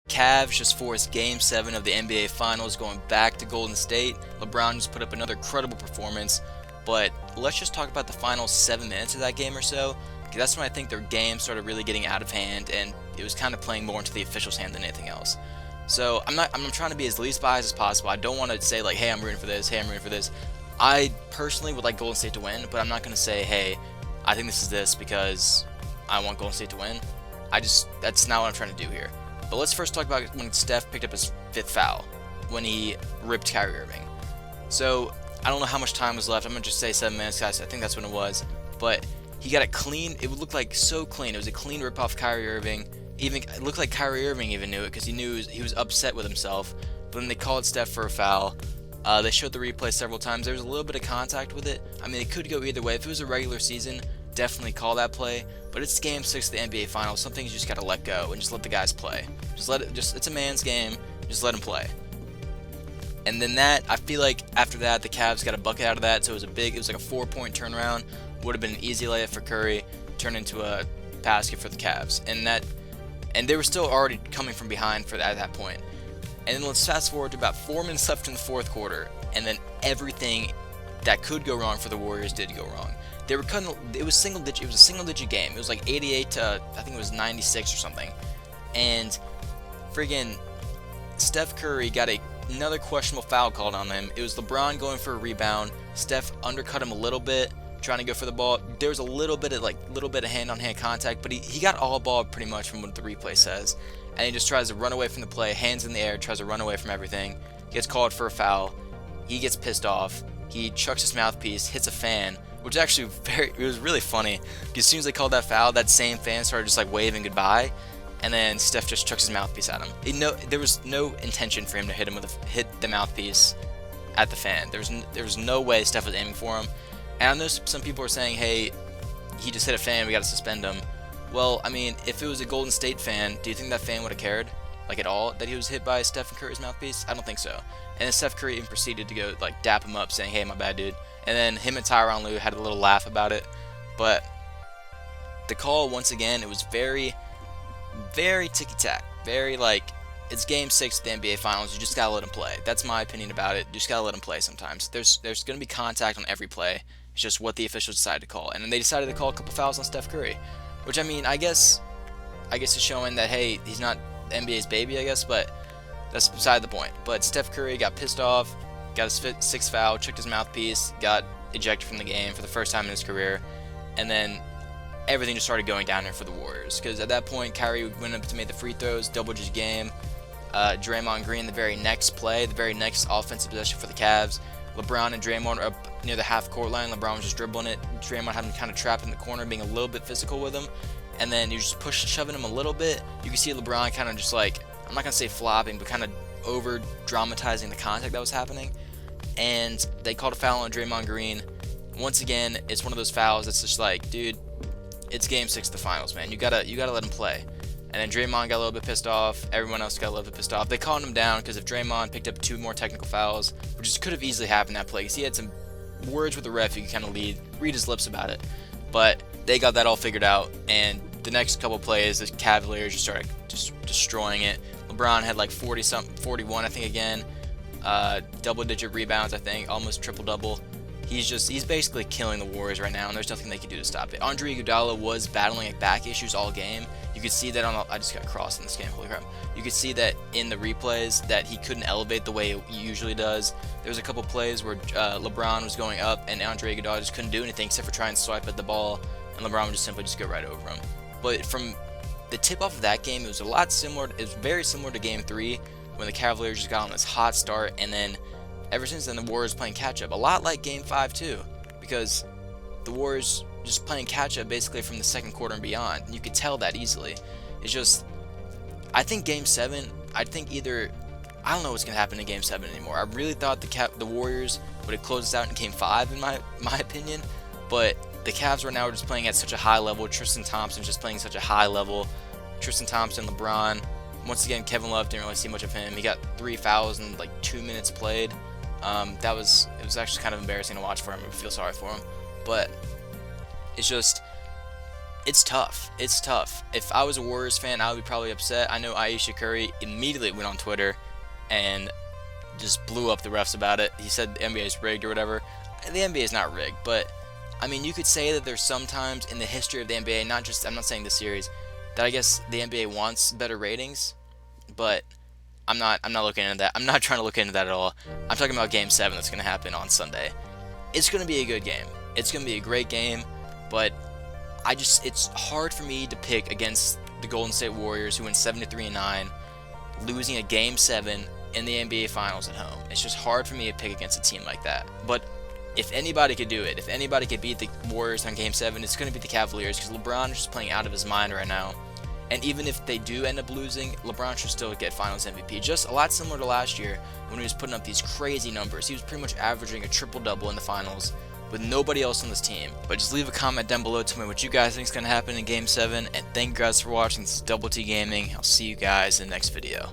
Cavs just forced Game 7 of the NBA Finals going back to Golden State. LeBron just put up another credible performance, but let's just talk about the final 7 minutes of that game or so, because that's when I think their game started really getting out of hand, and it was kind of playing more into the officials' hand than anything else. So I'm trying to be as least biased as possible. I don't want to say like, hey, I'm rooting for this, hey, I'm rooting for this. I personally would like Golden State to win, but I'm not going to say, hey, I think this is this because I want Golden State to win. That's not what I'm trying to do here. But let's first talk about when Steph picked up his 5th foul, when he ripped Kyrie Irving. So, I don't know how much time was left. I'm going to just say 7 minutes, guys. I think that's when it was. But he got it clean. It would look like so clean. It was a clean rip off Kyrie Irving. It looked like Kyrie Irving even knew it because he knew he was upset with himself. But then they called Steph for a foul. They showed the replay several times. There was a little bit of contact with it. I mean, it could go either way. If it was a regular season, definitely call that play. But it's Game 6 of the NBA Finals. Some things you just gotta let go and just let the guys play. It's a man's game. Just let him play. And then I feel like after that, the Cavs got a bucket out of that. So it was like a 4-point turnaround. Would have been an easy layup for Curry, turned into a basket for the Cavs. And they were still already coming from behind at that point. And then let's fast forward to about 4 minutes left in the 4th quarter, and then everything that could go wrong for the Warriors did go wrong. They were cutting. It was a single-digit game. It was like 88 to I think it was 96 or something. And friggin' Steph Curry got another questionable foul called on him. It was LeBron going for a rebound. Steph undercut him a little bit, trying to go for the ball. There was a little bit of hand-on-hand contact, but he got all ball pretty much from what the replay says. And he just tries to run away from the play, hands in the air, tries to run away from everything. Gets called for a foul. He gets pissed off. He chucks his mouthpiece, hits a fan, which is actually it was really funny. Because as soon as they called that foul, that same fan started just like waving goodbye. And then Steph just chucks his mouthpiece at him. There was no intention for him to hit the mouthpiece at the fan. There was no way Steph was aiming for him. And I know some people are saying, hey, he just hit a fan, we got to suspend him. Well, I mean, if it was a Golden State fan, do you think that fan would have cared, like at all, that he was hit by Steph Curry's mouthpiece? I don't think so. And then Steph Curry even proceeded to go like dap him up, saying, "Hey, my bad, dude." And then him and Tyronn Lue had a little laugh about it. But the call, once again, it was very, very ticky-tack. Very like, it's Game 6 of the NBA Finals. You just gotta let him play. That's my opinion about it. You just gotta let him play sometimes. There's gonna be contact on every play. It's just what the officials decided to call. And then they decided to call a couple fouls on Steph Curry. Which, I mean, I guess it's showing that, hey, he's not NBA's baby, I guess, but that's beside the point. But Steph Curry got pissed off, got his 6th foul, checked his mouthpiece, got ejected from the game for the first time in his career, and then everything just started going down there for the Warriors. Because at that point, Kyrie went up to make the free throws, double-digit game. Draymond Green, the very next play, the very next offensive possession for the Cavs. LeBron and Draymond are up near the half-court line. LeBron was just dribbling it. Draymond had him kind of trapped in the corner, being a little bit physical with him. And then you just shoving him a little bit. You can see LeBron kind of just like, I'm not going to say flopping, but kind of over-dramatizing the contact that was happening. And they called a foul on Draymond Green. Once again, it's one of those fouls that's just like, dude, it's Game 6 of the Finals, man. You gotta let him play. And then Draymond got a little bit pissed off. Everyone else got a little bit pissed off. They calmed him down because if Draymond picked up 2 more technical fouls, which could have easily happened that play, because he had some words with the ref you could kind of read his lips about it. But they got that all figured out, and the next couple plays, the Cavaliers just started just destroying it. LeBron had like 41, I think, again. Double-digit rebounds, I think, almost triple-double. He's basically killing the Warriors right now, and there's nothing they can do to stop it. Andre Iguodala was battling back issues all game. You could see that I just got crossed in this game, holy crap. You could see that in the replays that he couldn't elevate the way he usually does. There was a couple plays where LeBron was going up, and Andre Iguodala just couldn't do anything except for try and swipe at the ball, and LeBron would just simply go right over him. But from the tip-off of that game, it was very similar to Game 3, when the Cavaliers just got on this hot start, and then ever since then, the Warriors playing catch-up. A lot like Game 5, too, because the Warriors just playing catch-up basically from the second quarter and beyond. You could tell that easily. It's just, I think Game 7, I don't know what's going to happen in Game 7 anymore. I really thought the Warriors would have closed this out in Game 5, in my opinion, but the Cavs right now are just playing at such a high level. Tristan Thompson just playing such a high level. Tristan Thompson, LeBron. Once again, Kevin Love, didn't really see much of him. He got 3 fouls in like 2 minutes played. It was actually kind of embarrassing to watch for him. I feel sorry for him, but it's just It's tough. It's tough. If I was a Warriors fan, I would be probably upset. I know Aisha Curry immediately went on Twitter and just blew up the refs about it. He said the NBA is rigged or whatever. The NBA is not rigged, but I mean, you could say that there's sometimes in the history of the NBA, not just, I'm not saying this series, that I guess the NBA wants better ratings, but I'm not looking into that. I'm not trying to look into that at all. I'm talking about Game 7 that's going to happen on Sunday. It's going to be a good game. It's going to be a great game, but it's hard for me to pick against the Golden State Warriors, who went 73-9, losing a Game 7 in the NBA Finals at home. It's just hard for me to pick against a team like that. But if anybody could do it, if anybody could beat the Warriors on Game 7, it's going to be the Cavaliers, because LeBron is just playing out of his mind right now. And even if they do end up losing, LeBron should still get Finals MVP. Just a lot similar to last year when he was putting up these crazy numbers. He was pretty much averaging a triple-double in the Finals with nobody else on this team. But just leave a comment down below, tell me what you guys think is going to happen in Game 7. And thank you guys for watching. This is Double T Gaming. I'll see you guys in the next video.